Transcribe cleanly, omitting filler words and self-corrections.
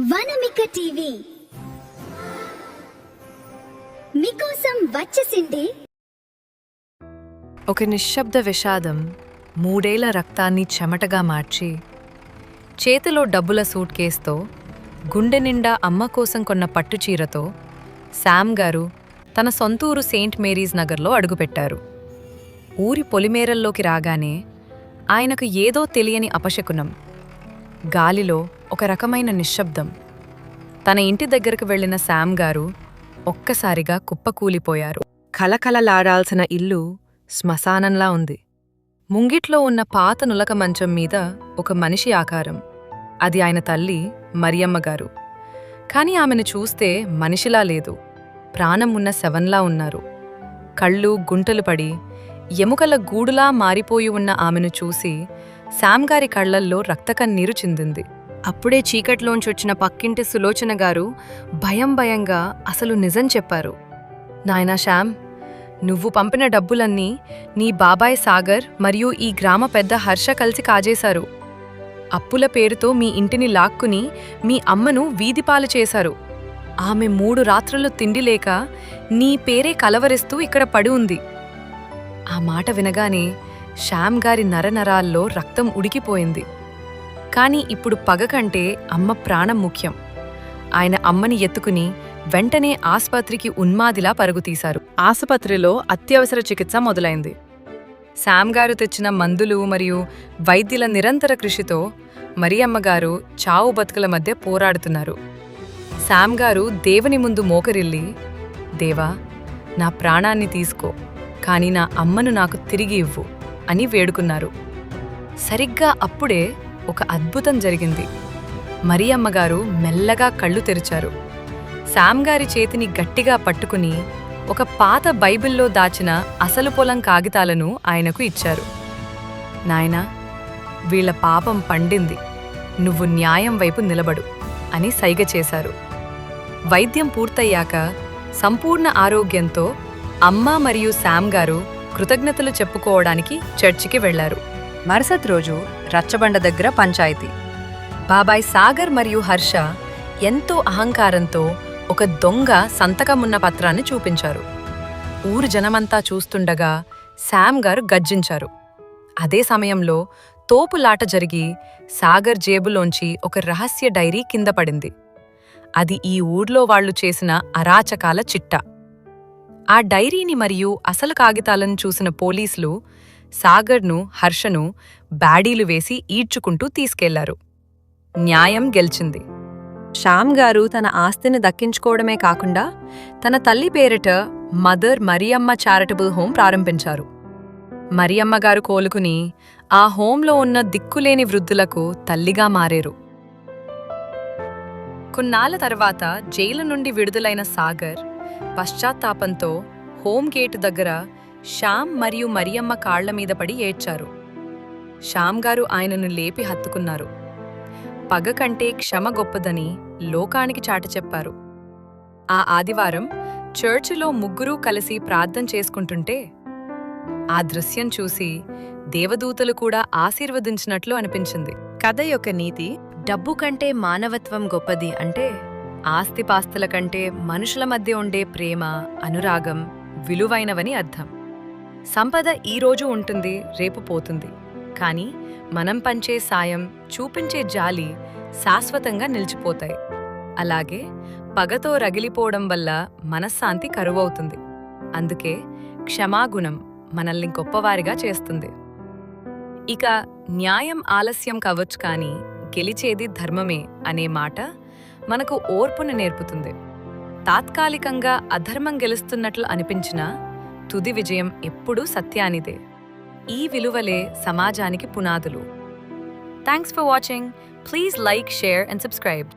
వనమిక TV మీకోసం వచ్చేసింది. ఒక నిశ్శబ్ద విషాదం 3 ఏళ్ల రక్తాన్ని చెమటగా మార్చి, చేతిలో డబ్బుల సూట్ కేసుతో, గుండె నిండా అమ్మ కోసం కొన్న పట్టుచీరతో శామ్ గారు తన సొంతూరు సెయింట్ మేరీస్ నగర్లో అడుగుపెట్టారు. ఊరి పొలిమేరల్లోకి రాగానే ఆయనకు ఏదో తెలియని అపశకునం. గాలిలో ఒక రకమైన నిశ్శబ్దం. తన ఇంటి దగ్గరకు వెళ్లిన శామ్ గారు ఒక్కసారిగా కుప్పకూలిపోయారు. కలకలలాడాల్సిన ఇల్లు శ్మశానంలా ఉంది. ముంగిట్లో ఉన్న పాత నులక మంచం మీద ఒక మనిషి ఆకారం. అది ఆయన తల్లి మరియమ్మగారు. కాని ఆమెను చూస్తే మనిషిలా లేదు, ప్రాణం ఉన్న శవంలా ఉన్నారు. కళ్ళు గుంటలు పడి ఎముకల గూడులా మారిపోయి ఉన్న ఆమెను చూసి శామ్ గారి కళ్లల్లో రక్తకన్నీరు చిందింది. అప్పుడే చీకట్లోంచొచ్చిన పక్కింటి సులోచన గారు భయంగా అసలు నిజం చెప్పారు. నాయనా శ్యామ్, నువ్వు పంపిన డబ్బులన్నీ నీ బాబాయ్ సాగర్ మరియు ఈ గ్రామ పెద్ద హర్ష కలిసి కాజేశారు. అప్పుల పేరుతో మీ ఇంటిని లాక్కుని మీ అమ్మను వీధిపాలు చేశారు. ఆమె 3 రాత్రులు తిండి లేక నీ పేరే కలవరిస్తూ ఇక్కడ పడి ఉంది. ఆ మాట వినగానే శ్యామ్ గారి నరనరాల్లో రక్తం ఉడికిపోయింది. కాని ఇప్పుడు పగ కంటే అమ్మ ప్రాణం ముఖ్యం. ఆయన అమ్మని ఎత్తుకుని వెంటనే ఆస్పత్రికి ఉన్మాదిలా పరుగుతీశారు. ఆసుపత్రిలో అత్యవసర చికిత్స మొదలైంది. శామ్ గారు తెచ్చిన మందులు మరియు వైద్యుల నిరంతర కృషితో మరియమ్మగారు చావు బతుకుల మధ్య పోరాడుతున్నారు. శామ్ గారు దేవుని ముందు మోకరిల్లి, దేవా, నా ప్రాణాన్ని తీసుకో, కాని నా అమ్మను నాకు తిరిగి ఇవ్వు అని వేడుకున్నారు. సరిగ్గా అప్పుడే ఒక అద్భుతం జరిగింది. మరియమ్మగారు మెల్లగా కళ్ళు తెరిచారు. శామ్ గారి చేతిని గట్టిగా పట్టుకుని ఒక పాత బైబిల్లో దాచిన అసలు పొలం కాగితాలను ఆయనకు ఇచ్చారు. నాయనా, వీళ్ల పాపం పండింది, నువ్వు న్యాయం వైపు నిలబడు అని సైగ చేశారు. వైద్యం పూర్తయ్యాక సంపూర్ణ ఆరోగ్యంతో అమ్మ మరియు శామ్ గారు కృతజ్ఞతలు చెప్పుకోవడానికి చర్చికి వెళ్లారు. మరుసటి రోజు రచ్చబండ దగ్గర పంచాయతీ. బాబాయ్ సాగర్ మరియు హర్ష ఎంతో అహంకారంతో ఒక దొంగ సంతకమున్న పత్రాన్ని చూపించారు. ఊరు జనమంతా చూస్తుండగా శామ్ గారు గర్జించారు. అదే సమయంలో తోపులాట జరిగి సాగర్ జేబులోంచి ఒక రహస్య డైరీ కింద పడింది. అది ఈ ఊర్లో వాళ్లు చేసిన అరాచకాల చిట్టా. ఆ డైరీని మరియు అసలు కాగితాలను చూసిన పోలీసులు సాగర్ను, హర్షను బ్యాడీలు వేసి ఈడ్చుకుంటూ తీసుకెళ్లారు. న్యాయం గెలిచింది. శ్యామ్ గారు తన ఆస్తిని దక్కించుకోవడమే కాకుండా తన తల్లి పేరిట మదర్ మరియమ్మ చారిటబుల్ హోం ప్రారంభించారు. మరియమ్మగారు కోలుకుని ఆ హోంలో ఉన్న దిక్కులేని వృద్ధులకు తల్లిగా మారేరు. కొన్నాళ్ల తర్వాత జైలు నుండి విడుదలైన సాగర్ పశ్చాత్తాపంతో హోం గేటు దగ్గర శ్యామ్ మరియు మరియమ్మ కాళ్ల మీద పడి ఏడ్చారు. శ్యామ్ గారు ఆయనను లేపి హత్తుకున్నారు. పగ కంటే క్షమ గొప్పదని లోకానికి చాటి చెప్పారు. ఆ ఆదివారం చర్చిలో ముగ్గురూ కలిసి ప్రార్థన చేసుకుంటుంటే ఆ దృశ్యం చూసి దేవదూతలు కూడా ఆశీర్వదించినట్లు అనిపించింది. కథ యొక్క నీతి: డబ్బు కంటే మానవత్వం గొప్పది అంటే ఆస్తిపాస్తుల కంటే మనుషుల మధ్య ఉండే ప్రేమ, అనురాగం విలువైనవని అర్థం. సంపద ఈరోజు ఉంటుంది, రేపు పోతుంది. కానీ మనం పంచే సాయం, చూపించే జాలి శాశ్వతంగా నిలిచిపోతాయి. అలాగే పగతో రగిలిపోవడం వల్ల మనశ్శాంతి కరువవుతుంది. అందుకే క్షమాగుణం మనల్ని గొప్పవారిగా చేస్తుంది. ఇక న్యాయం ఆలస్యం కావచ్చు కానీ గెలిచేది ధర్మమే అనే మాట మనకు ఓర్పును నేర్పుతుంది. తాత్కాలికంగా అధర్మం గెలుస్తున్నట్లు అనిపించినా తుది విజయం ఎప్పుడూ సత్యానిదే. ఈ విలువలే సమాజానికి పునాదులు. Thanks for watching. Please like, share and subscribe.